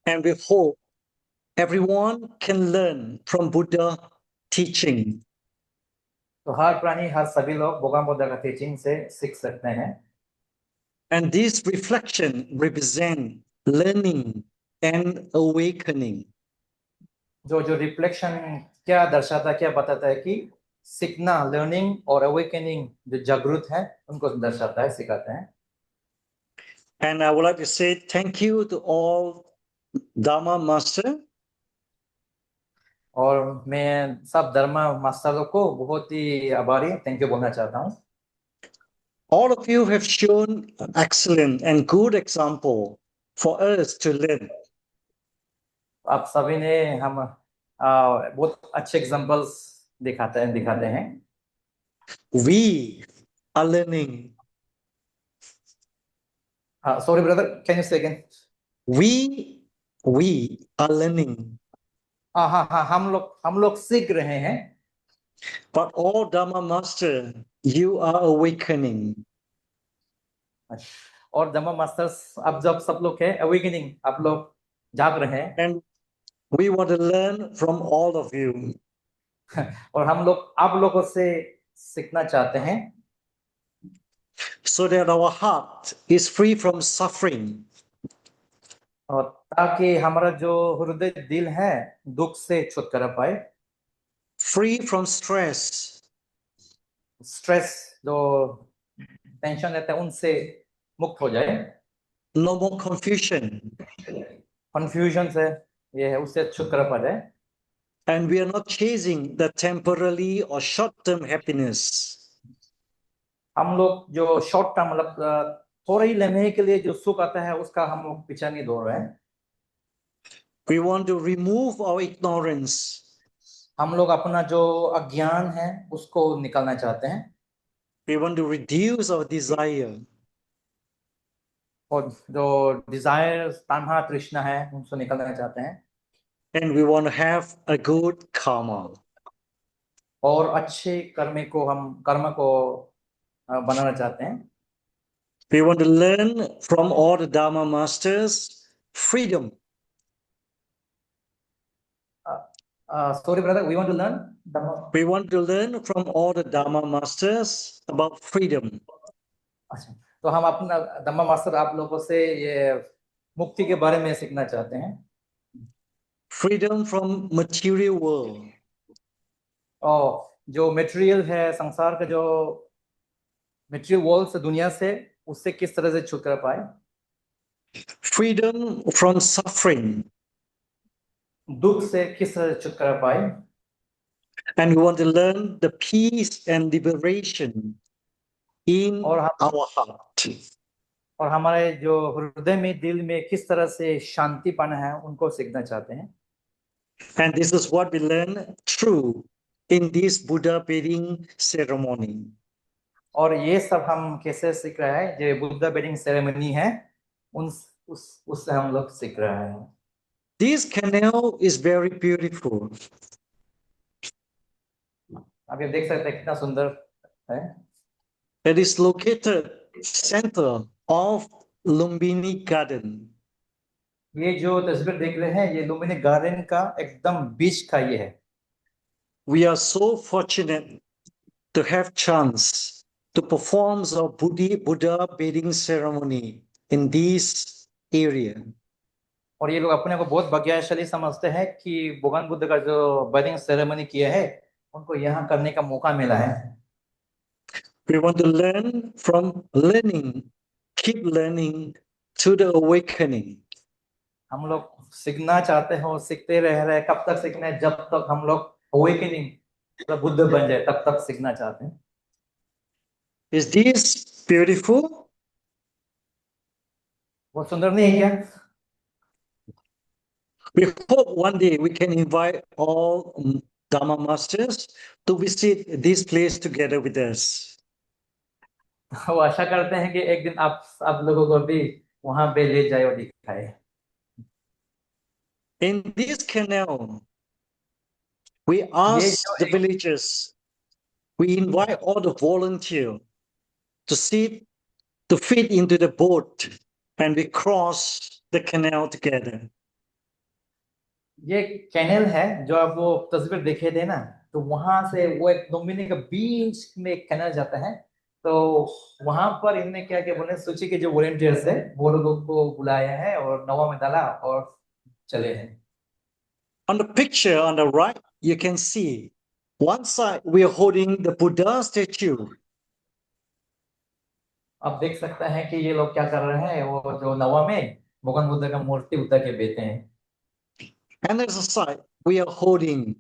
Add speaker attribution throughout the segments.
Speaker 1: And we hope everyone can learn from Buddha teaching.
Speaker 2: तो हर प्राणी, हर सभी लोग भगवान बुद्ध का टीचिंग से सीख सकते हैं।
Speaker 1: And this reflection represents learning and awakening.
Speaker 2: जो जो रिफ्लेक्शन क्या दर्शाता, क्या बताता है कि सीखना, लर्निंग और अवेकनिंग जो जागृत है उनको दर्शाता है, सिखाते हैं।
Speaker 1: And I would like to say thank you to all Dharma Master.
Speaker 2: और मैं सब धर्म मास्टरों को बहुत ही आभारी, थैंक यू बोलना चाहता हूँ।
Speaker 1: All of you have shown excellent and good example for us to learn.
Speaker 2: आप सभी ने हम बहुत अच्छे एग्जांपल्स दिखाते हैं।
Speaker 1: We are learning.
Speaker 2: Sorry brother, can you से अगेन?
Speaker 1: We are learning.
Speaker 2: हाँ, हम लोग सीख रहे हैं।
Speaker 1: But all Dharma Master, you are awakening.
Speaker 2: और धम्म मास्टर्स, अब जब सब लोग है अवेकनिंग, आप लोग जाग रहे हैं।
Speaker 1: And we want to learn from all of you.
Speaker 2: और हम लोग आप लोगों से सीखना चाहते हैं,
Speaker 1: So that our heart is free from suffering.
Speaker 2: और ताकि हमारा जो हृदय दिल है दुख से छुटकारा पाए,
Speaker 1: Free from stress.
Speaker 2: स्ट्रेस जो टेंशन रहता है उनसे मुक्त हो जाए,
Speaker 1: No more confusion.
Speaker 2: कंफ्यूजन से ये है उससे छुटकारा पा जाए।
Speaker 1: And we are not chasing the temporary or short-term happiness.
Speaker 2: हम लोग जो शॉर्ट टर्म मतलब थोड़े ही लम्हे के लिए जो सुख आता है उसका हम लोग पीछा नहीं दौड़ रहे हैं।
Speaker 1: We want to remove our ignorance.
Speaker 2: हम लोग अपना जो अज्ञान है उसको निकालना चाहते हैं,
Speaker 1: We want to reduce our desire.
Speaker 2: और जो डिजायर, तन्हा, तृष्णा है उनको निकालना चाहते हैं,
Speaker 1: And we want to have a good karma.
Speaker 2: और अच्छे कर्म को बनाना चाहते हैं।
Speaker 1: We want to learn from all the Dharma masters freedom.
Speaker 2: Sorry brother, we want to learn
Speaker 1: We want to learn from all the Dharma masters about freedom.
Speaker 2: अच्छा, तो हम अपना धम्मा मास्टर आप लोगों से ये मुक्ति के बारे में सीखना चाहते हैं।
Speaker 1: Freedom from material world.
Speaker 2: और जो मटेरियल है, संसार का जो मटेरियल वर्ल्ड से, दुनिया से, उससे किस तरह से छुटकारा पाए।
Speaker 1: Freedom from suffering.
Speaker 2: दुख से किस तरह से छुटकारा पाए।
Speaker 1: And we want to learn the peace and liberation in our heart.
Speaker 2: और हमारे जो हृदय में, दिल में किस तरह से शांति पाना है उनको सीखना चाहते हैं।
Speaker 1: And this is what we learn through in this Buddha bedding ceremony.
Speaker 2: और ये सब हम कैसे सीख रहे हैं, जो बुद्धा बेडिंग सेरेमनी है उससे हम लोग सीख रहे हैं।
Speaker 1: This canal is very beautiful.
Speaker 2: अभी आप देख सकते हैं कितना सुंदर है।
Speaker 1: It is located center of Lumbini Garden.
Speaker 2: ये जो तस्वीर देख रहे हैं ये लुम्बिनी गार्डन का एकदम बीच का ये है।
Speaker 1: We are so fortunate to have chance to perform our Buddha bedding ceremony in this area.
Speaker 2: और ये लोग अपने को बहुत भाग्यशाली समझते हैं कि भगवान बुद्ध का जो बेडिंग सेरेमनी किया है उनको यहाँ करने का मौका मिला है।
Speaker 1: We want to learn from learning, keep learning to the awakening.
Speaker 2: हम लोग सीखना चाहते हैं और सीखते रह रहे हैं। कब तक सीखना है? जब तक हम लोग अवेकनिंग, मतलब बुद्ध बन जाए, तब तक सीखना चाहते हैं।
Speaker 1: Is this beautiful?
Speaker 2: बहुत सुंदर नहीं है क्या?
Speaker 1: We hope one day we can invite all Dharma masters to visit this place together with us.
Speaker 2: वो आशा करते हैं कि एक दिन आप लोगों को भी वहां पे ले जाए और दिखाए।
Speaker 1: In this canal, we ask the villagers, we invite all the volunteers to fit into the boat, and we cross the canal together.
Speaker 2: ये कैनल है जो आप वो तस्वीर देखे थे ना, तो वहां से वो एक लुम्बिनी के बीच में एक कैनल जाता है। तो वहां पर इनने क्या क्या बोले, सूची के जो वॉलेंटियर्स है वो लोगों को बुलाया है और नवा में डाला और चले हैं।
Speaker 1: On the picture on the right, you can see one side we are holding the Buddha statue.
Speaker 2: आप देख सकते हैं कि ये लोग क्या कर रहे हैं, वो जो नवा में भगवान बुद्ध का मूर्ति उतर के बेचते हैं।
Speaker 1: And there's a side we are holding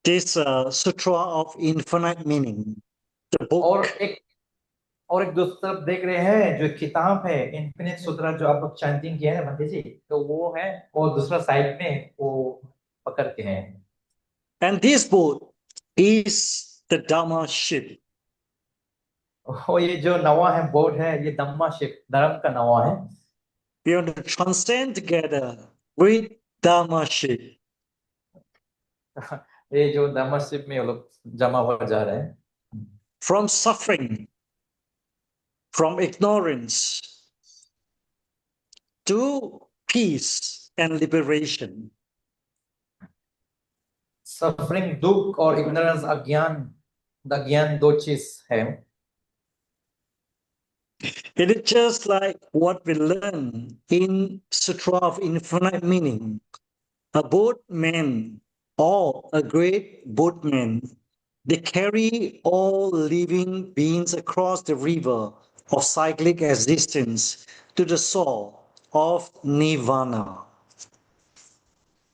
Speaker 1: this Sutra of Infinite Meaning, the
Speaker 2: और
Speaker 1: book.
Speaker 2: एक और एक दूसरी तरफ देख रहे हैं जो किताब है इन्फिनिट सूत्रा, जो आप लोग चैंटिंग किया है ना बंदे जी, तो वो है। और दूसरा साइड में वो पकड़ के हैं।
Speaker 1: And this book is the Dhamma ship.
Speaker 2: और ये जो नवा है बोर्ड है, ये धम्मा शिप, धर्म का नवा है।
Speaker 1: We want to transcend together with Dhamma ship.
Speaker 2: ये जो धम्मा शिप में वो लोग जमा हो जा रहे हैं।
Speaker 1: From suffering, from ignorance, to peace and liberation.
Speaker 2: Suffering दुख और इग्नोरेंस अज्ञान, अज्ञान दो चीज है।
Speaker 1: It is just like what we learn in Sutra of Infinite Meaning. A boatman or a great boatman, they carry all living beings across the river of cyclic existence to the shore of Nirvana.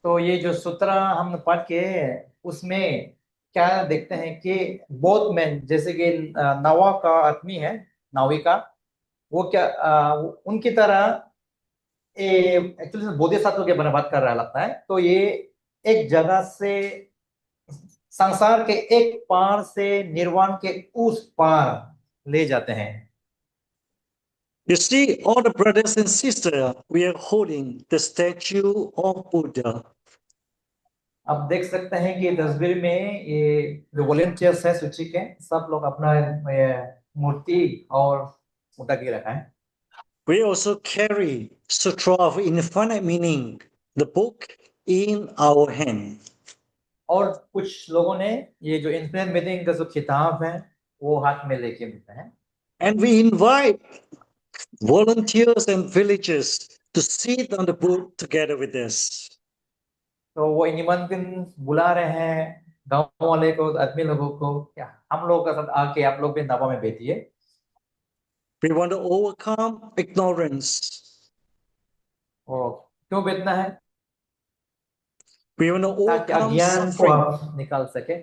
Speaker 2: तो ये जो सूत्रा हमने पढ़ के उसमें क्या देखते हैं कि बोथ मैन, जैसे कि नवा का आदमी है, नाविका, वो क्या उनकी तरह एक्चुअली बोधिसत्व के बारे में बात कर रहा लगता है। तो ये एक जगह से संसार के एक पार से निर्वाण के उस पार ले जाते हैं।
Speaker 1: You see, all the brothers and sisters, we are holding the statue of Buddha.
Speaker 2: आप देख सकते हैं कि तस्वीर में ये जो वॉलेंटियर्स है सूची के, सब लोग अपना ये मूर्ति और उठा के रखा है।
Speaker 1: We also carry Sutra of Infinite Meaning, the book, in our hand.
Speaker 2: और कुछ लोगों ने ये जो इन्फिनिट मीनिंग का जो किताब है वो हाथ में लेके मिलता है।
Speaker 1: And we invite volunteers and villagers to sit on the book together with us.
Speaker 2: तो वो निमंत्रण बुला रहे हैं गांव वाले को, आदमी लोगों को, क्या हम लोगों के साथ आके आप लोग भी नवा में बैठिए।
Speaker 1: We want to overcome ignorance.
Speaker 2: और क्यों बैठना है?
Speaker 1: We want to
Speaker 2: ताकि
Speaker 1: overcome
Speaker 2: अज्ञान को
Speaker 1: suffering
Speaker 2: आप निकाल सके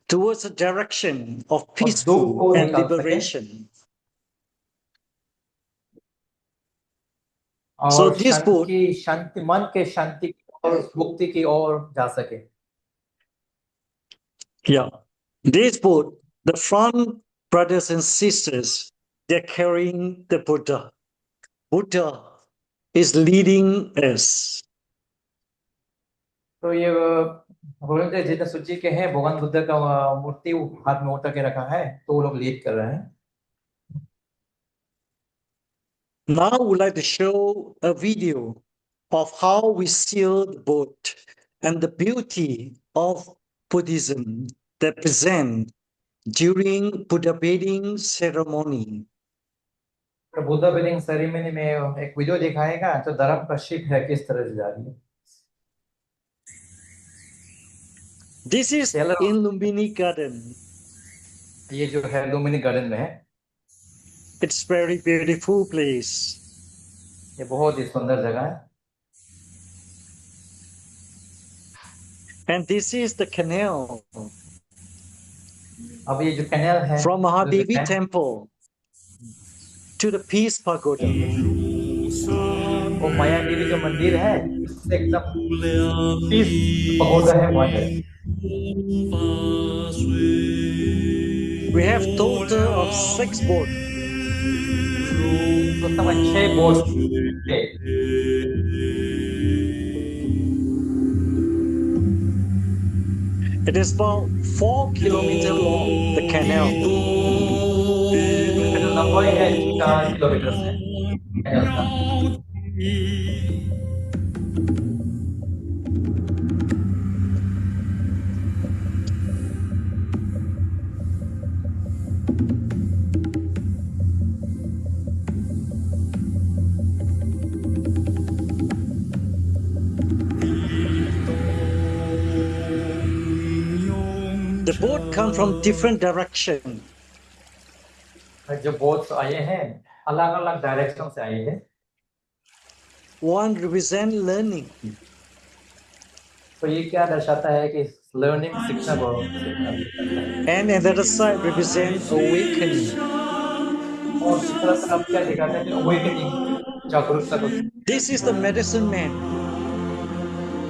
Speaker 1: towards a direction of
Speaker 2: और दुख को
Speaker 1: peaceful and
Speaker 2: निकाल सके
Speaker 1: liberation. So
Speaker 2: और
Speaker 1: this book,
Speaker 2: शांति, मन के शांति और मुक्ति की ओर जा सके।
Speaker 1: yeah, this book, the front brothers and sisters, they're carrying the Buddha. Buddha is leading us.
Speaker 2: तो ये वॉलंटियर जितने सूची के हैं, भगवान बुद्ध का मूर्ति हाथ में उठा के रखा है, तो वो लोग लीड कर रहे हैं।
Speaker 1: Now we'd like to show a video of how we seal the boat and the beauty of Buddhism that present during Buddha bathing ceremony.
Speaker 2: तो बुद्धा बेलिंग सेरेमनी में एक वीडियो दिखाएगा तो धर्म का शिप है किस तरह से जा रही है।
Speaker 1: This is
Speaker 2: चलो,
Speaker 1: in Lumbini Garden.
Speaker 2: ये जो है लुम्बिनी गार्डन में है।
Speaker 1: It's very beautiful place.
Speaker 2: ये बहुत ही सुंदर जगह है।
Speaker 1: And this is the canal
Speaker 2: अब ये जो कैनल है
Speaker 1: from
Speaker 2: जो
Speaker 1: Mahadevi
Speaker 2: दिखता है,
Speaker 1: Temple to the Peace Pagoda.
Speaker 2: वो माया देवी जो मंदिर है इससे एकदम पीस पगोडा है वहां पे।
Speaker 1: We have total of 6 boats.
Speaker 2: तो समय 6 बोट थे।
Speaker 1: It is about 4 kilometers long, the canal.
Speaker 2: जो लंबाई है 4 किलोमीटर है कैनल का।
Speaker 1: The boat come from different direction.
Speaker 2: जो बोट्स आए हैं अलग अलग डायरेक्शन से आए हैं।
Speaker 1: One represent learning,
Speaker 2: तो ये क्या दर्शाता है कि लर्निंग सीखना को सीखना दर्शाता है।
Speaker 1: and another side represent awakening.
Speaker 2: और दूसरा तरफ क्या दिखाता है कि अवेकनिंग जागरूकता को।
Speaker 1: This is the medicine man.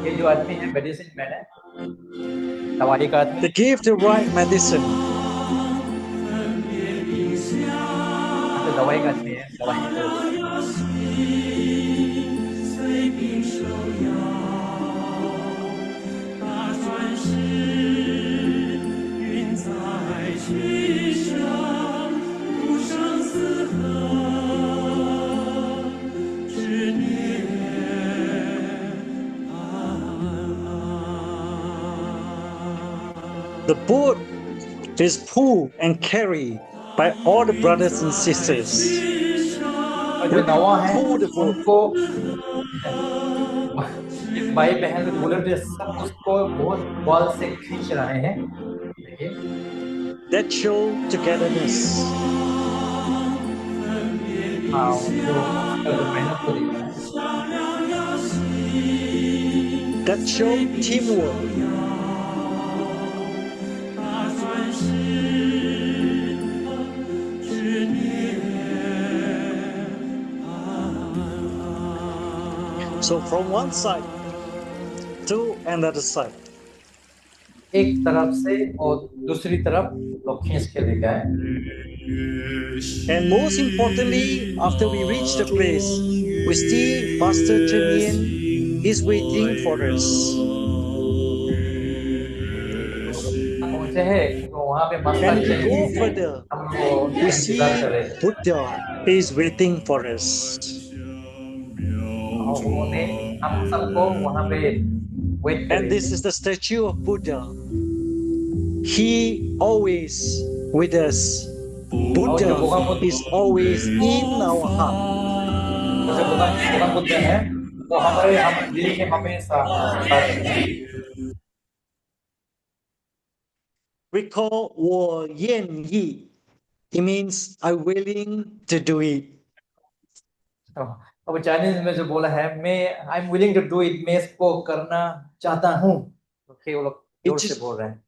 Speaker 2: ये जो आदमी है मेडिसिन मैन है, दवाई का आदमी।
Speaker 1: They give the right medicine.
Speaker 2: तो दवाई का आदमी है, दवाई को देता है।
Speaker 1: The boat is pulled and carried by all the brothers and sisters.
Speaker 2: और जो नवा है
Speaker 1: Pull the boat.
Speaker 2: उनको एक भाई बहन जो बोले थे सब उसको बहुत बल से खींच रहे हैं। देखिए
Speaker 1: That show togetherness.
Speaker 2: हाँ उनको उसका जो मेहनत को दिखा है।
Speaker 1: That show teamwork. So from one side to another side.
Speaker 2: एक तरफ से और दूसरी तरफ लोग खींच के लेके आए।
Speaker 1: And most importantly, after we reach the place, we see Master Chen Yen is waiting for us.
Speaker 2: पहुंचे हैं तो वहाँ पे मस्ता
Speaker 1: And we
Speaker 2: चाहिए
Speaker 1: go further,
Speaker 2: हम लोग
Speaker 1: we see
Speaker 2: इंतजार कर रहे थे।
Speaker 1: Buddha is waiting for us.
Speaker 2: और उन्होंने हम सबको वहाँ पे वेट कर
Speaker 1: And
Speaker 2: रहे
Speaker 1: this
Speaker 2: थे।
Speaker 1: is the statue of Buddha. He always with us. Buddha is always in our heart.
Speaker 2: जो भगवान बुद्ध है वो हमारे हम दिल में हमेशा साथ हैं।
Speaker 1: We call Wo Yan Yi. It means I'm willing to do it.
Speaker 2: तो अब चाइनीज में जो बोला है मैं I am willing to do it, मैं इसको करना चाहता हूँ, तो फिर वो लोग जोर से बोल रहे हैं।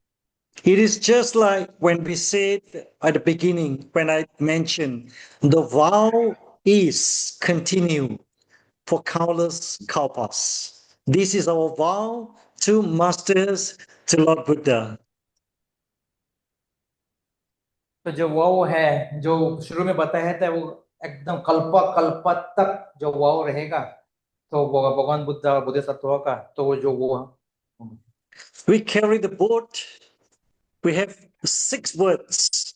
Speaker 1: It is just like when we said at the beginning, when I mentioned the vow is continue for countless kalpas. This is our vow to masters, to Lord Buddha.
Speaker 2: तो जो वाव है जो शुरू में बताया था वो एकदम कल्प तक जो वाव रहेगा, तो वो भगवान बुद्ध और बोधिसत्व का तो वो जो वो
Speaker 1: We carry the boat. We have 6 words.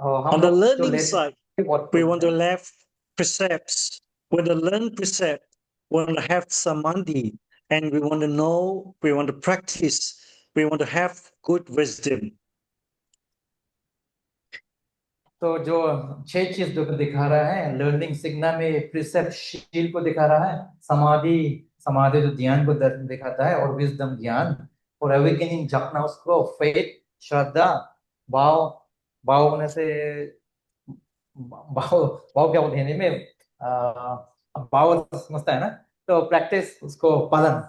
Speaker 2: हम
Speaker 1: On the
Speaker 2: लोग जो
Speaker 1: learning
Speaker 2: लेते
Speaker 1: side,
Speaker 2: हैं
Speaker 1: we want to have precepts. We want to learn precept. We want to have samadhi. And we want to know, we want to practice. We want to have good wisdom.
Speaker 2: तो जो 6 चीज जो दिखा रहा है learning सीखना में precept शील को दिखा रहा है, समाधि समाधि जो ध्यान को दिखाता है, और विजडम ज्ञान, और अवेकनिंग जपना उसको फेथ श्रद्धा भाव, भाव होने से भाव भाव क्या बोलते हैं हिंदी में भाव समझता है ना, तो प्रैक्टिस उसको पालन।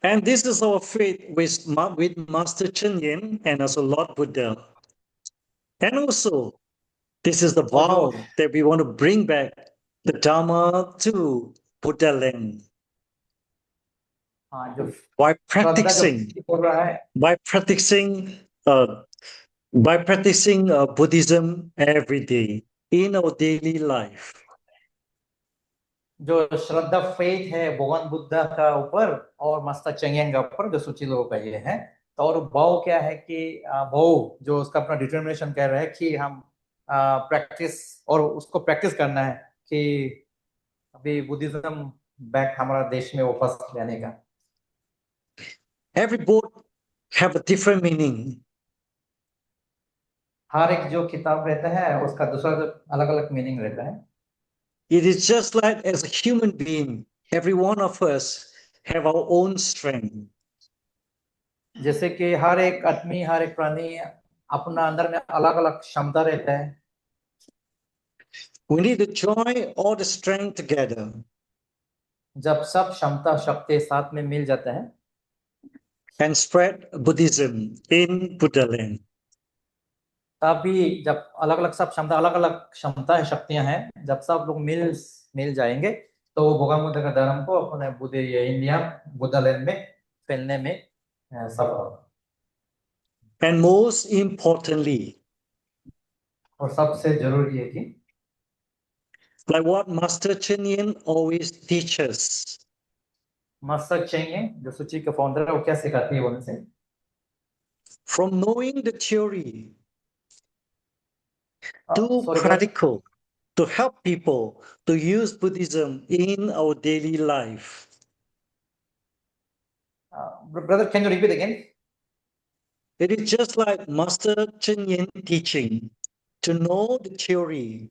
Speaker 1: And this is our faith with Master Chen Yin and also Lord Buddha. And also, this is the vow that we want to bring back the Dharma to Buddha land.
Speaker 2: हाँ जो
Speaker 1: By
Speaker 2: श्रद्धा जो
Speaker 1: practicing,
Speaker 2: बोल रहा है
Speaker 1: by practicing, Buddhism every day in our daily life.
Speaker 2: जो श्रद्धा faith है भगवान बुद्ध का ऊपर और मास्टर चेंग का ऊपर जो सूची लोगों का ये है, तो और भाव क्या है कि भाव जो उसका अपना डिटर्मिनेशन कह रहा है कि हम प्रैक्टिस और उसको प्रैक्टिस करना है कि अभी बुद्धिज्म बैक हमारा देश में वापस लाने का।
Speaker 1: Every boat have a different meaning.
Speaker 2: हर एक जो किताब रहता है उसका दूसरा अलग अलग मीनिंग रहता है।
Speaker 1: It is just like as a human being, every one of us have our own strength.
Speaker 2: जैसे कि हर एक आदमी, हर एक प्राणी अपना अंदर में अलग अलग क्षमता रहता है।
Speaker 1: We need the joy or the strength together.
Speaker 2: जब सब क्षमता शक्ति साथ में मिल जाता है
Speaker 1: And spread Buddhism in Buddha land.
Speaker 2: तभी, जब अलग अलग सब क्षमता, अलग अलग क्षमता है, शक्तियां हैं, जब सब लोग मिल मिल जाएंगे तो भगवान बुद्ध का धर्म को अपने बुद्ध ये इंडिया बुद्धालैंड में फैलने में सफल होगा।
Speaker 1: And most importantly,
Speaker 2: और सबसे जरूरी है कि
Speaker 1: like what Master Chen Yin always teaches,
Speaker 2: master Cheng जो सूची के फाउंडर है, वो क्या सिखाती है बोलने से,
Speaker 1: from knowing the theory to
Speaker 2: sorry brother,
Speaker 1: practical, to help people to use Buddhism in our daily life.
Speaker 2: Brother can you repeat again?
Speaker 1: It is just like Master Chen Yin teaching to know the theory,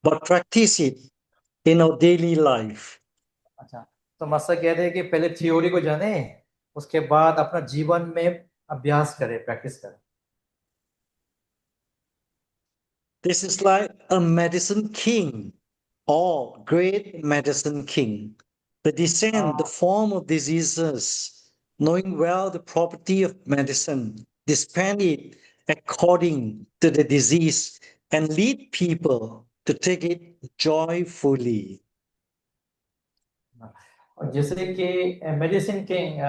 Speaker 1: but practice it in our daily life.
Speaker 2: अच्छा, तो master कहते हैं कि पहले theory को जाने, उसके बाद अपना जीवन में अभ्यास करें, प्रैक्टिस करें।
Speaker 1: This is like a medicine king or great medicine king. The descent, the form of diseases, knowing well the property of medicine, dispense it according to the disease, and lead people to take it joyfully.
Speaker 2: और जैसे कि medicine king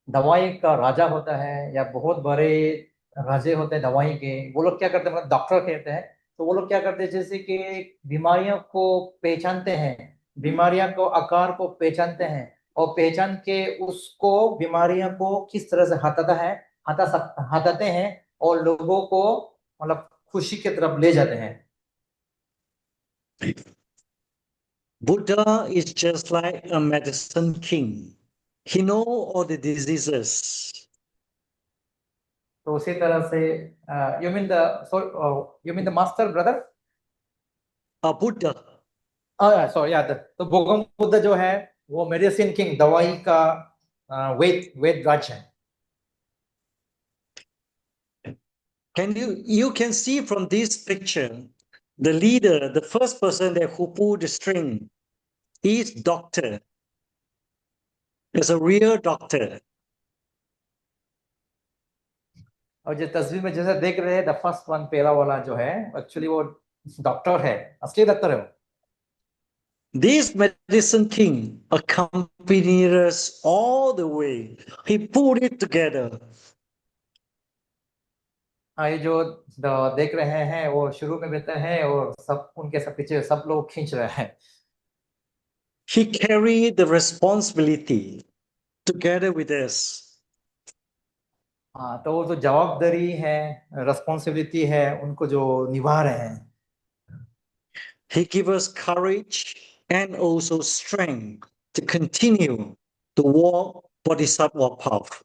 Speaker 2: दवाई का राजा होता है, या बहुत बड़े राजे होते हैं दवाई के, वो लोग क्या करते हैं, मतलब डॉक्टर कहते हैं, तो वो लोग क्या करते हैं, जैसे कि बीमारियों को पहचानते हैं, बीमारियों को आकार को पहचानते हैं, और पहचान के उसको बीमारियों को किस तरह से हटाते हैं, और लोगों को मतलब खुशी की तरफ ले जाते हैं।
Speaker 1: Buddha is just like a medicine king. He know all the diseases.
Speaker 2: तो उसी तरह से you mean the master brother,
Speaker 1: A Buddha,
Speaker 2: sorry याद, तो गौतम बुद्ध जो है वो मेडिसिन किंग, दवाई का वेद वेद राज है।
Speaker 1: you can see from this picture, the leader, the first person there who pulled the string is doctor. Is a real doctor.
Speaker 2: और जो तस्वीर में जैसे देख रहे हैं, द फर्स्ट वन, पहला वाला जो है, एक्चुअली वो डॉक्टर है, असली डॉक्टर है वो।
Speaker 1: This medicine king accompanied us all the way. He pulled it together.
Speaker 2: हाँ, ये जो देख रहे हैं वो शुरू में रहते हैं, और सब उनके सब पीछे सब लोग खींच रहे हैं।
Speaker 1: He carried the responsibility together with us.
Speaker 2: हाँ, तो वो जो जवाबदारी है, रिस्पॉन्सिबिलिटी है, उनको जो निभा रहे हैं।
Speaker 1: He gave us courage and also strength to continue to walk Bodhisattva path.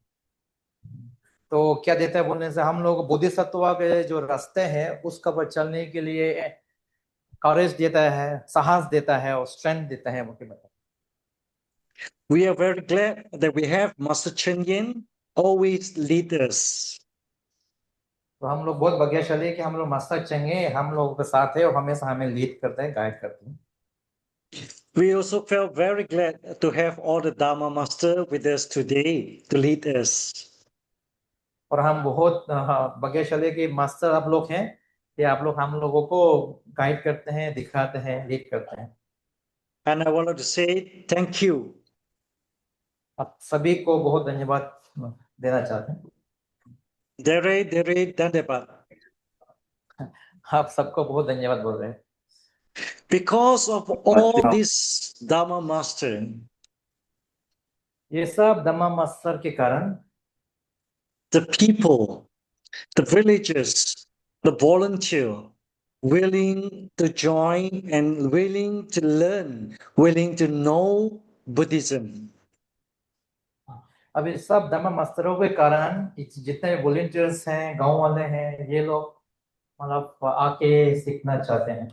Speaker 2: तो क्या देता है बोलने से, हम लोग बोधिसत्व के जो रास्ते हैं उसका पर चलने के लिए करेज देता है, साहस देता है, और स्ट्रेंथ देता है मुझे बता।
Speaker 1: We are very glad that we have Master Chen Yin always lead us.
Speaker 2: तो हम लोग बहुत भाग्यशाली है कि हम लोग मास्टर चंगे हम लोगों के साथ है, और हमेशा हमें लीड करते हैं, गाइड करते हैं।
Speaker 1: We also felt very glad to have all the Dharma Master with us today to lead us.
Speaker 2: और हम बहुत भाग्यशाली कि मास्टर आप लोग हैं, कि आप लोग हम लोगों को गाइड करते हैं, दिखाते हैं, लीड करते हैं।
Speaker 1: And I wanted to say thank you.
Speaker 2: आप सभी को बहुत धन्यवाद देना चाहते हैं।
Speaker 1: Dere Dandeba.
Speaker 2: आप सबको बहुत धन्यवाद बोल रहे हैं।
Speaker 1: Because of all this Dharma Master,
Speaker 2: ये सब धम्मा मास्टर के कारण
Speaker 1: the people, the villagers, the volunteer, willing to join and willing to learn, willing to know Buddhism.
Speaker 2: अभी सब धम्मा मास्टरों के कारण जितने वॉलंटियर्स हैं, गांव वाले हैं, ये लोग मतलब आके सीखना चाहते हैं।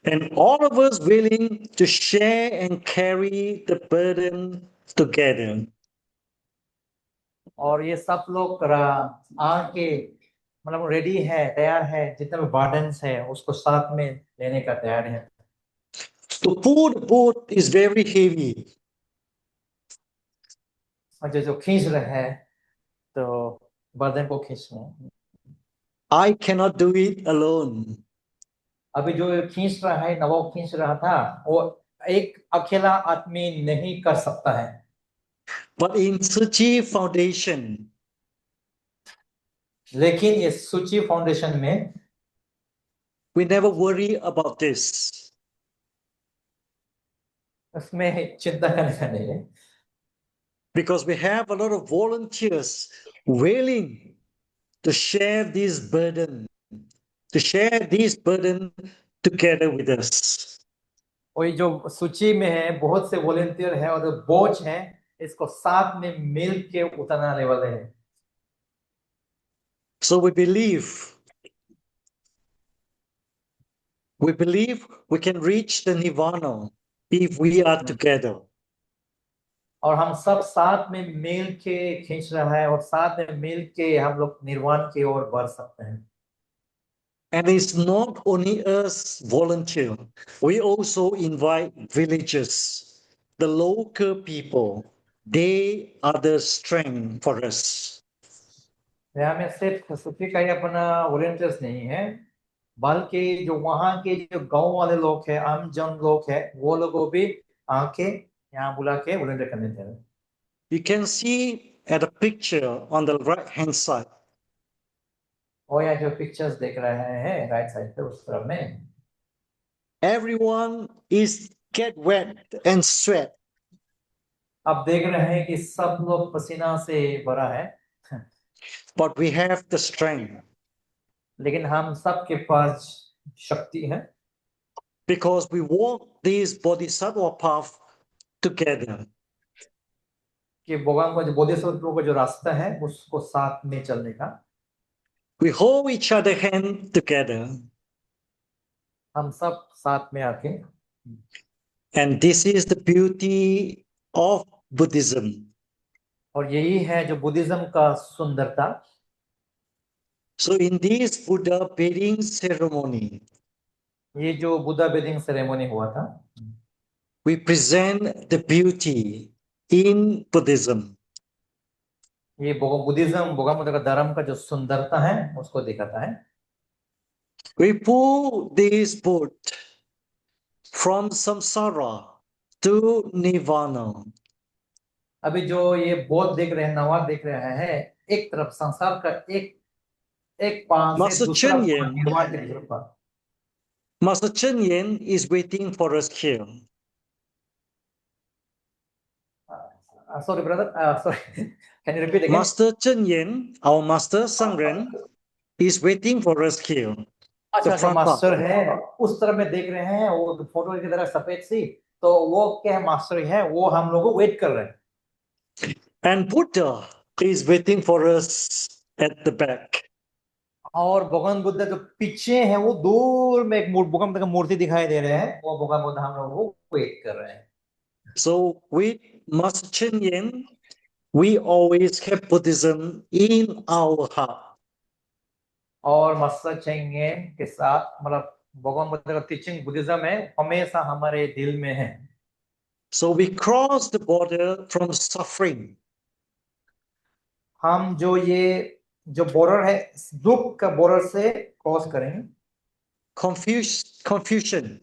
Speaker 1: And all of us willing to share and carry the burden together.
Speaker 2: और ये सब लोग आके मतलब रेडी है, तैयार है, जितने भी बर्डन्स है उसको साथ में लेने का तैयार है।
Speaker 1: To pull the boat is very heavy.
Speaker 2: और जो जो खींच रहे हैं तो बर्डन को खींच रहे हैं।
Speaker 1: I cannot do it alone.
Speaker 2: अभी जो खींच रहा है, नवाब खींच रहा था, वो एक अकेला आदमी नहीं कर सकता है।
Speaker 1: But in Suchi Foundation,
Speaker 2: लेकिन ये सूची फाउंडेशन में
Speaker 1: we never worry about this
Speaker 2: उसमें चिंता करने का नहीं है,
Speaker 1: because we have a lot of volunteers willing to share this burden together with us.
Speaker 2: वही जो सूची में है बहुत से वॉलेंटियर है और जो बोझ है इसको साथ में मिल के उतारने वाले हैं।
Speaker 1: So we believe we can reach the nirvana if we are together.
Speaker 2: और हम सब साथ में मिल के खींच रहा है और साथ में मिल के हम लोग निर्वाण की ओर बढ़ सकते हैं।
Speaker 1: And it's not only us volunteer, we also invite villagers, the local people. They are the strength for us.
Speaker 2: यहाँ में सिर्फ सूफी का ही अपना वॉलेंटियर्स नहीं है, बल्कि जो वहाँ के जो गांव वाले लोग हैं, आम जन लोग हैं, वो लोग को भी आके यहाँ बुला के वॉलेंटियर करने थे।
Speaker 1: You can see at the picture on the right hand side.
Speaker 2: और यहाँ जो पिक्चर्स देख रहे हैं राइट साइड पे उस तरफ में,
Speaker 1: Everyone is get wet and sweat,
Speaker 2: आप देख रहे हैं कि सब लोग पसीना से भरा है,
Speaker 1: but we have the strength
Speaker 2: लेकिन हम सबके पास शक्ति है
Speaker 1: because we walk this bodhisattva path together.
Speaker 2: कि भगवान का जो बोधिसत्व का जो रास्ता है उसको साथ में चलने का।
Speaker 1: We hold each other hand together.
Speaker 2: हम सब साथ में आके,
Speaker 1: And this is the beauty of Buddhism.
Speaker 2: और यही है जो बुद्धिज्म का सुंदरता।
Speaker 1: So in this Buddha bathing ceremony,
Speaker 2: ये जो बुद्धा बेदिंग सेरेमनी हुआ था,
Speaker 1: we present the beauty in Buddhism.
Speaker 2: ये बुद्धिज्म भगवान बुद्ध का धर्म का जो सुंदरता है उसको दिखाता है।
Speaker 1: We pull this boat from samsara to nirvana.
Speaker 2: अभी जो ये बोध देख रहे हैं, नवाब देख रहे हैं, एक तरफ संसार का एक एक पार से
Speaker 1: Master
Speaker 2: दूसरा
Speaker 1: Chen Yen,
Speaker 2: निर्वाण की तरफ पर।
Speaker 1: Master Chen Yen is waiting for us here.
Speaker 2: Sorry, brother. Sorry. Can you repeat again?
Speaker 1: Master Chen Yen, our Master Sangren, is waiting for us here.
Speaker 2: अच्छा
Speaker 1: The
Speaker 2: अच्छा,
Speaker 1: front part.
Speaker 2: मास्टर है उस तरफ में देख रहे हैं, वो फोटो की तरह सफेद सी, तो वो क्या है, मास्टर है, वो हम लोगों को वेट कर रहे हैं।
Speaker 1: And Buddha is waiting for us at the back.
Speaker 2: और भगवान बुद्ध जो पीछे है वो दूर में एक भगवान बुद्ध का मूर्ति दिखाई दे रहे हैं, वो भगवान बुद्ध हम लोगों को वेट कर रहे हैं।
Speaker 1: So with Master Chen Yen, we always have Buddhism in our heart.
Speaker 2: और मास्टर चेंगे के साथ मतलब भगवान बुद्ध का टीचिंग बुद्धिज्म है हमेशा हमारे दिल में है।
Speaker 1: So we cross the border from suffering.
Speaker 2: हम जो ये जो बॉर्डर है दुख का बॉर्डर से क्रॉस करेंगे,
Speaker 1: Confusion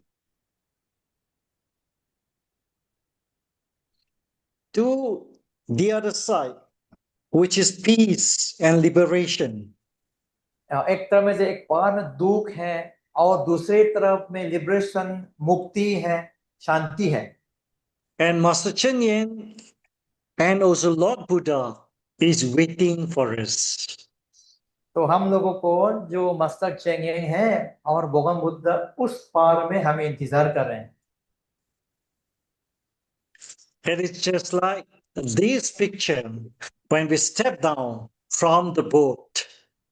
Speaker 1: to the other side, which is peace and liberation.
Speaker 2: एक तरफ में से एक पार में दुख है और दूसरी तरफ में लिबरेशन, मुक्ति है, शांति है।
Speaker 1: And Master Chen Yen and also Lord Buddha is waiting for us.
Speaker 2: तो हम लोगों को जो मस्तक चेंगे हैं और भगवान बुद्ध उस पार में हमें इंतजार कर रहे हैं।
Speaker 1: And it's just like this picture when we step down from the boat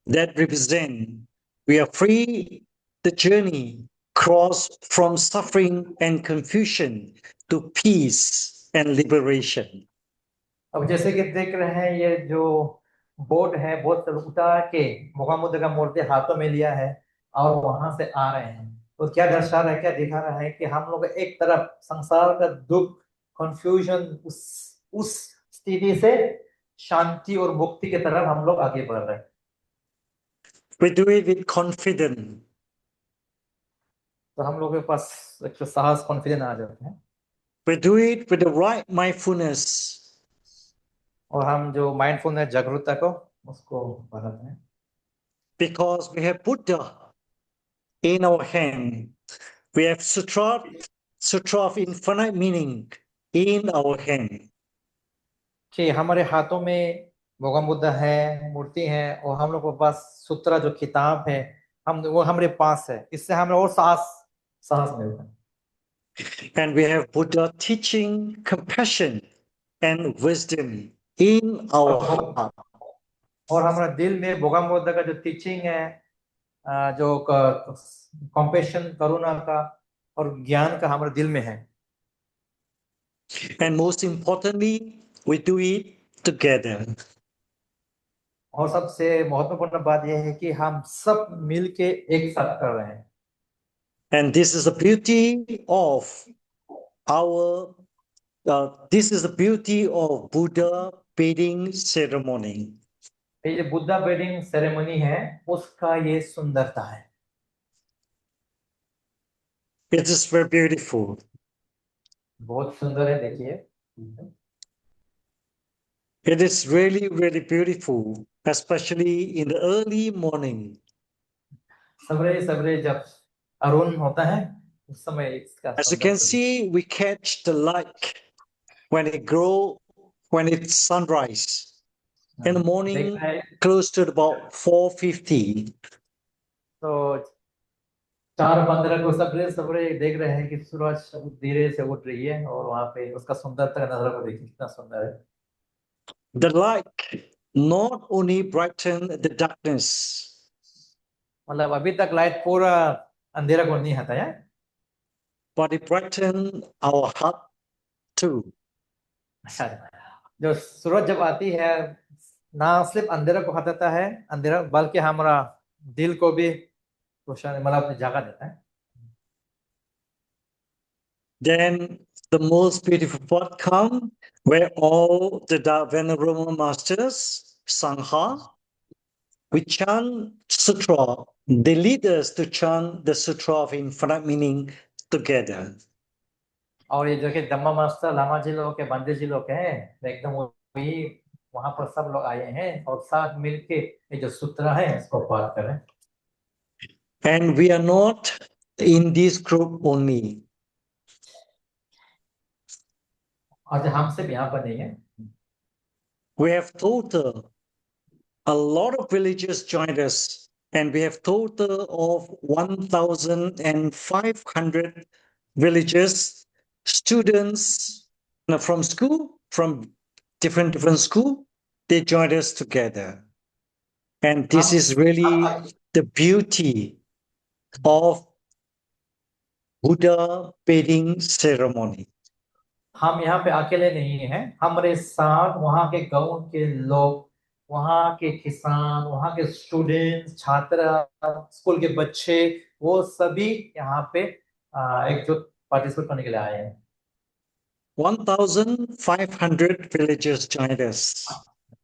Speaker 1: that represent we are free the journey cross from suffering and confusion to peace and liberation.
Speaker 2: अब जैसे कि देख रहे हैं ये जो बोट है बोट से उतार के मुगमुद का मूर्ति हाथों में लिया है और वहां से आ रहे हैं। तो क्या दर्शा रहा है, क्या दिखा रहा है कि हम लोग एक तरफ संसार का दुख, कंफ्यूजन, उस स्थिति से शांति और मुक्ति की तरफ हम लोग आगे बढ़ रहे हैं।
Speaker 1: We do it with confidence.
Speaker 2: तो हम लोग के पास एक तो साहस, कॉन्फिडेंस आ जाते हैं
Speaker 1: We do it with the right mindfulness.
Speaker 2: और हम जो माइंडफुलनेस, जागरूकता को उसको बढ़ाते हैं।
Speaker 1: Because we have Buddha in our hand. We have Sutra of infinite meaning in our hand.
Speaker 2: कि हमारे हाथों में गौतम बुद्ध है, मूर्ति है और हम लोग के पास सूत्र जो किताब है हम वो हमारे पास है। इससे हमें और साहस साहस मिलता है।
Speaker 1: And we have Buddha teaching compassion and wisdom in our heart.
Speaker 2: और हमारा दिल में गौतम बुद्ध का जो टीचिंग है, जो कंपैशन, करुणा का और ज्ञान का हमारे दिल में है।
Speaker 1: And most importantly, we do it together.
Speaker 2: और सबसे महत्वपूर्ण बात यह है कि हम सब मिलके एक साथ कर रहे हैं।
Speaker 1: And this is the beauty of our this is the beauty of Buddha beading ceremony.
Speaker 2: ये जो बुद्धा वेडिंग सेरेमनी है उसका ये सुंदरता है।
Speaker 1: It is very beautiful.
Speaker 2: बहुत सुंदर है, देखिए।
Speaker 1: It is really, really beautiful, especially in the early morning.
Speaker 2: सवेरे सवेरे जब अरुण होता है उस समय इसका
Speaker 1: As you can
Speaker 2: सुंदरता
Speaker 1: see, we catch the light when it grow, when it's sunrise. In the
Speaker 2: देख
Speaker 1: morning,
Speaker 2: रहा है।
Speaker 1: close to about 4:50.
Speaker 2: तो 4:15 को सवेरे सवेरे देख रहे हैं कि सूरज धीरे से उठ रही है और वहां पे उसका सुंदरता का नजारा को देखिए कितना सुंदर है।
Speaker 1: The light not only brighten the darkness,
Speaker 2: मतलब अभी तक लाइट पूरा अंधेरा को नहीं हटाया,
Speaker 1: but it brighten our heart too.
Speaker 2: जो सूरज जब आती है ना सिर्फ अंधेरा को हटाता है, अंधेरा बल्कि हमारा दिल को भी रोशन मतलब अपनी जगह देता है।
Speaker 1: Then the most beautiful part come where all the venerable masters, Sangha, we chant sutra. They lead us to chant the sutra of infinite meaning together.
Speaker 2: और ये जो कि धम्मा मास्टर लामा जी लोग के, बंदे जी लोग हैं, तो एकदम वही वहां पर सब लोग आए हैं और साथ मिलके ये जो सूत्र है इसको पाठ करें।
Speaker 1: And we are not in this group only.
Speaker 2: और जो हम सिर्फ यहाँ पर नहीं है,
Speaker 1: We have total a lot of villagers joined us, and we have total of 1,500 villagers, students from school, from different school, they joined us together. And this
Speaker 2: हम
Speaker 1: is really the beauty of Buddha beading ceremony.
Speaker 2: हम यहाँ पे अकेले नहीं हैं, हमारे साथ वहाँ के गांव के लोग, वहाँ के किसान, वहाँ के स्टूडेंट्स, छात्र, स्कूल के बच्चे, वो सभी यहाँ पे एकजुट पार्टिसिपेट करने के लिए आए हैं।
Speaker 1: 1,500 villagers joined us.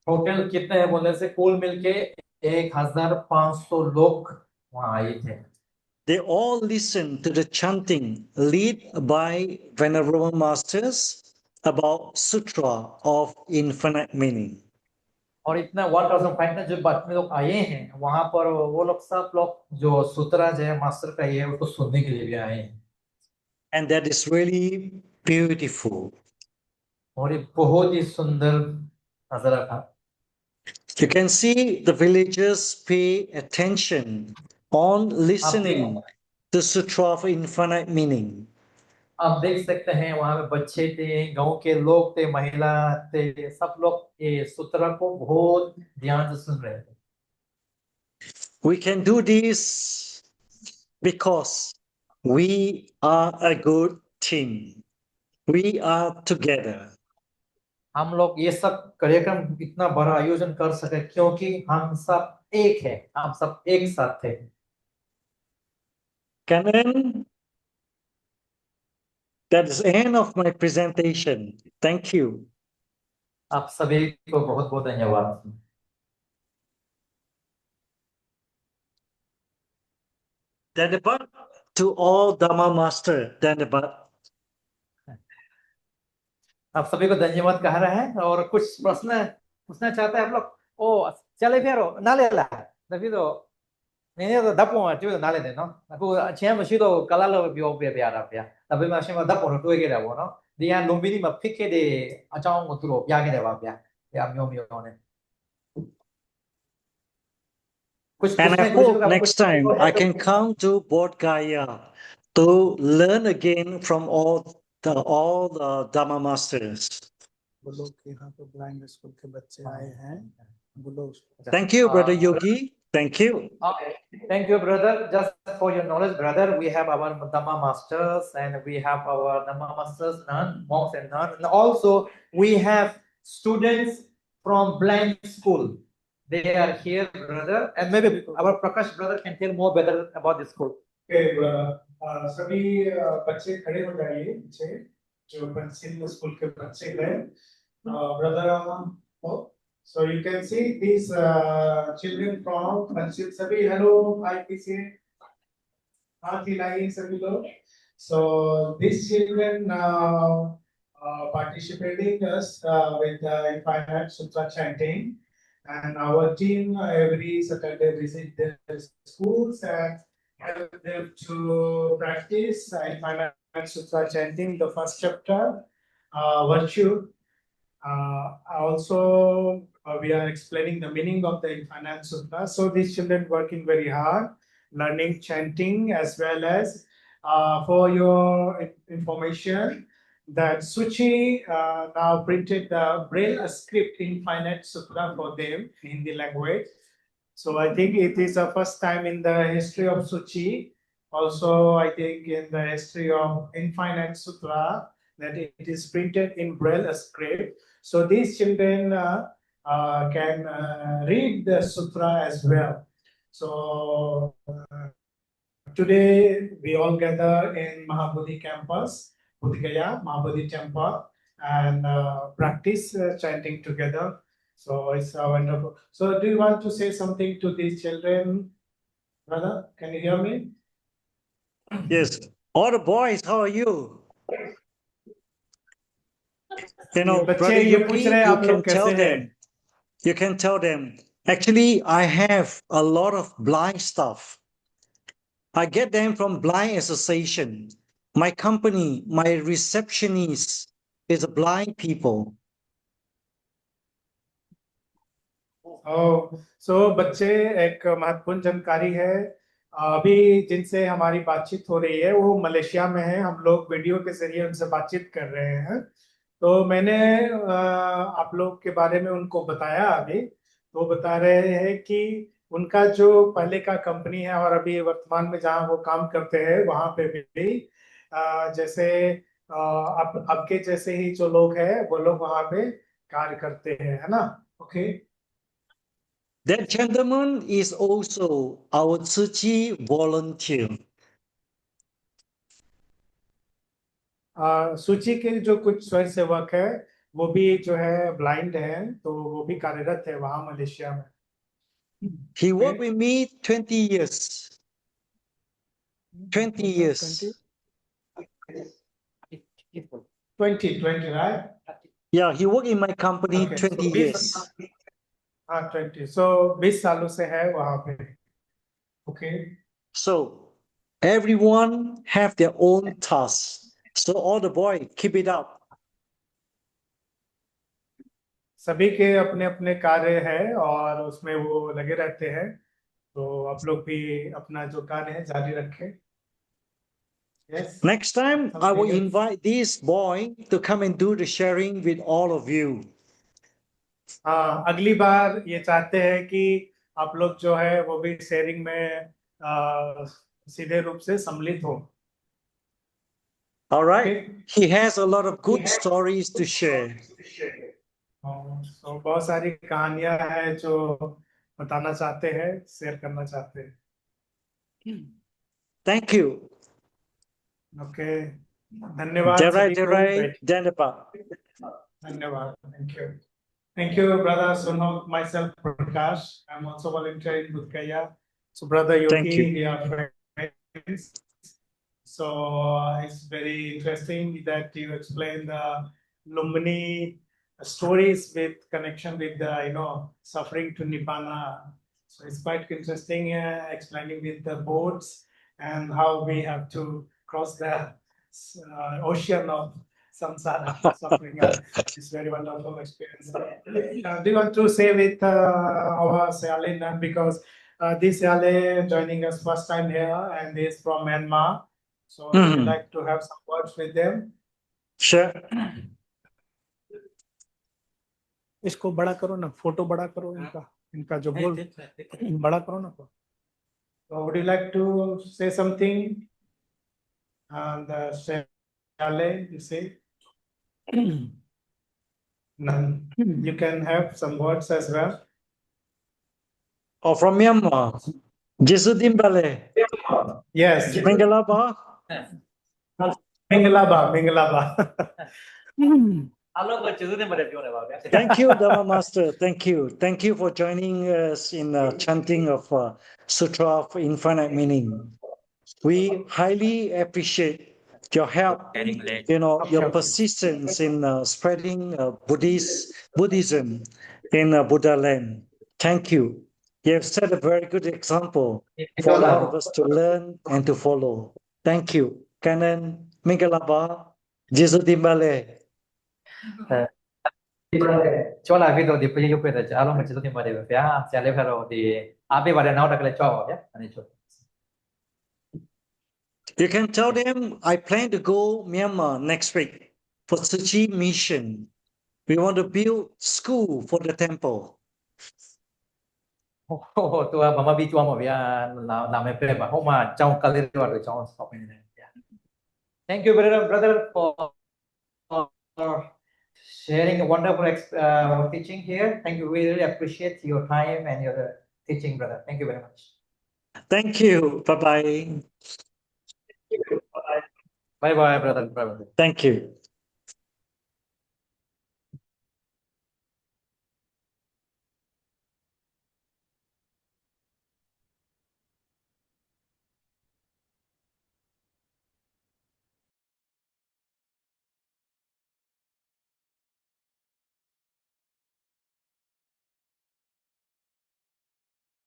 Speaker 2: टोटल कितने हैं बोलने से कुल मिलके 1,500 लोग वहाँ आए थे।
Speaker 1: They all listened to the chanting led by Venerable Masters about Sutra of Infinite Meaning.
Speaker 2: और इतना 1,500 जो बाद में लोग आए हैं वहां पर, वो लोग सब लोग जो सूत्रा जय मास्टर का है उसको सुनने के लिए भी आए हैं।
Speaker 1: And that is really beautiful.
Speaker 2: और ये बहुत ही सुंदर नजारा था।
Speaker 1: You can see the villagers pay attention on listening to Sutra of Infinite Meaning.
Speaker 2: आप देख सकते हैं वहां पे बच्चे थे, गांव के लोग थे, महिला थे, सब लोग ये सूत्र को बहुत ध्यान से सुन रहे थे।
Speaker 1: We can do this because we are a good team. We are together.
Speaker 2: हम लोग ये सब कार्यक्रम इतना बड़ा आयोजन कर सके क्योंकि हम सब एक है, हम सब एक साथ थे।
Speaker 1: Canon, that is the end of my presentation. Thank you.
Speaker 2: आप सभी को बहुत बहुत धन्यवाद।
Speaker 1: Dandapat to all Dharma Master. Dandapat.
Speaker 2: आप सभी को धन्यवाद कह रहे हैं और कुछ प्रश्न पूछना चाहते हैं आप लोग? ओ, चले फिर ना ले ला Davido, nene dopo tu na le no? Aku siamo uscito calalo più ovvia più rabbia. Abbiamo siamo dopo non tu che devo no? Di anno minimo picche de a ciao un turo più che devo più. Ya mio ne. कुछ
Speaker 1: And I
Speaker 2: पूछने कुछ
Speaker 1: hope
Speaker 2: आप
Speaker 1: next time I can
Speaker 2: कुछ
Speaker 1: come to Bodh Gaya to learn again from all the Dharma Masters.
Speaker 3: बोलो कि यहाँ पे blind school के बच्चे आए हैं, बोलो उसको।
Speaker 1: Thank you, Brother Yogi. Thank you.
Speaker 2: Okay. Thank you, brother. Just for your knowledge, brother, we have our Dhamma masters and we have our Dhamma masters, nun, monks and nuns. And also we have students from blind school. They are here, brother. And maybe our Prakash brother can tell more better about this school.
Speaker 3: Okay, सभी बच्चे खड़े हो जाइए पीछे, जो पंचिल school के बच्चे हैं, brother, so you can see these children from Panchil. सभी hello, hi पीछे, हाथ हिलाइए सभी लोग. So these children participating us with Infinite Sutra chanting, and our team every Saturday visit their schools and help them to practice Infinite Sutra chanting, the first chapter, virtue. Also, we are explaining the meaning of the Infinite Sutra. So these children working very hard, learning chanting as well as for your information that Suchi now printed the Braille script Infinite Sutra for them in Hindi language. So I think it is the first time in the history of Suchi, also I think in the history of Infinite Sutra, that it is printed in Braille script. So these children can read the sutra as well. So today we all gather in Mahabodhi campus, Bodh Gaya, Mahabodhi temple, and practice chanting together. So it's wonderful. So do you want to say something to these children, brother? Can you hear me?
Speaker 1: Yes. All the boys, how are you? You know,
Speaker 3: बच्चे
Speaker 1: Brother
Speaker 3: ये पूछ
Speaker 1: Yogi,
Speaker 3: रहे हैं
Speaker 1: you
Speaker 3: आप
Speaker 1: can
Speaker 3: लोग
Speaker 1: tell
Speaker 3: कैसे हैं?
Speaker 1: them. You can tell them. Actually, I have a lot of blind stuff. I get them from Blind Association. My company, my receptionist is a blind people.
Speaker 3: सो बच्चे एक महत्वपूर्ण जानकारी है अभी जिनसे हमारी बातचीत हो रही है वो मलेशिया में है. हम लोग वीडियो के जरिए उनसे बातचीत कर रहे हैं. तो मैंने आप लोग के बारे में उनको बताया अभी. तो बता रहे हैं कि उनका जो पहले का कंपनी है और अभी वर्तमान में जहाँ वो काम करते हैं वहां पे भी जैसे आप आपके जैसे ही जो लोग हैं वो लोग वहां पे कार्य करते हैं, है ना? Okay.
Speaker 1: That gentleman is also our Tzu Chi volunteer.
Speaker 3: सूची के जो कुछ स्वयंसेवक है वो भी जो है ब्लाइंड है, तो वो भी कार्यरत है वहां मलेशिया में.
Speaker 1: He worked with me 20 years. 20 years.
Speaker 3: 20, right?
Speaker 1: Yeah, he worked in my company
Speaker 3: Okay,
Speaker 1: 20
Speaker 3: so
Speaker 1: years.
Speaker 3: हाँ 20, so 20 सालों से है वहां पे. Okay.
Speaker 1: So everyone have their own tasks. So all the boy, keep it up.
Speaker 3: सभी के अपने अपने कार्य है और उसमें वो लगे रहते हैं, तो आप लोग भी अपना जो कार्य है जारी रखें. Yes.
Speaker 1: Next time, I will
Speaker 3: Something else?
Speaker 1: invite this boy to come and do the sharing with all of you.
Speaker 3: हाँ, अगली बार ये चाहते हैं कि आप लोग जो है वो भी शेयरिंग में सीधे रूप से सम्मिलित हो.
Speaker 1: All right.
Speaker 3: Okay.
Speaker 1: He has a lot of good stories to share.
Speaker 3: So बहुत सारी कहानियां हैं जो बताना चाहते हैं, शेयर करना चाहते हैं.
Speaker 1: Thank you.
Speaker 3: Okay. धन्यवाद
Speaker 1: Derai
Speaker 3: सभी को.
Speaker 1: Derai Danapa.
Speaker 3: धन्यवाद. Thank you. Thank you, brother Sunok. Myself, Prakash. I'm also volunteer in Budhgaya. So, brother
Speaker 1: Thank
Speaker 3: Yogi,
Speaker 1: you.
Speaker 3: we are friends. So it's very interesting that you explain the Lumbini stories with connection with the suffering to Nibbana. So it's quite interesting explaining with the boats and how we have to cross the ocean of samsara suffering. It's very wonderful experience. Do you want to say with our Seale because this Seale joining us first time here and is from Myanmar. So would you like to have some words with them?
Speaker 1: Sure.
Speaker 3: इसको बड़ा करो ना, photo बड़ा करो इनका जो बोल बड़ा करो ना. So would you like to say something? And Shale, you say? None. You can have some words as well.
Speaker 1: Oh, from Myanmar. Jesudim Bale.
Speaker 3: Yes.
Speaker 1: Mangalaba.
Speaker 3: Mingalaba.
Speaker 1: Thank you, Dharma Master. Thank you. Thank you for joining us in the chanting of Sutra of Infinite Meaning. We highly appreciate your help, your persistence in spreading Buddhism in Buddha land. Thank you. You have set a very good example for all of us to learn and to follow. Thank you. Canon Mingalaba, Jesu Dimbale.
Speaker 2: ကျော်လာပြီးတော့ဒီပြေရုပ်ပြတဲ့အားလုံးမကျေစုတင်ပါတယ်ဗျာဆရာလေးခါတော့ဒီအားပေးပါတယ်နောက်တက်ကလေးကြောက်ပါဗျာအနေချို
Speaker 1: You can tell them I plan to go Myanmar next week for Tzu mission. We want to build school for the temple.
Speaker 2: ဟိုသူကဘာမှပြီးကြွားမှာဗျာနာမည်ပြပါဟိုမှာကျောင်းကလေးတွေတော့ကျောင်းဆောက်နေတယ်ဗျာ Thank you brother for sharing a wonderful teaching here. Thank you. We really appreciate your time and your teaching, brother. Thank you very much.
Speaker 1: Thank you. Bye-bye.
Speaker 2: Bye-bye, brother. Bye-bye.
Speaker 1: Thank you.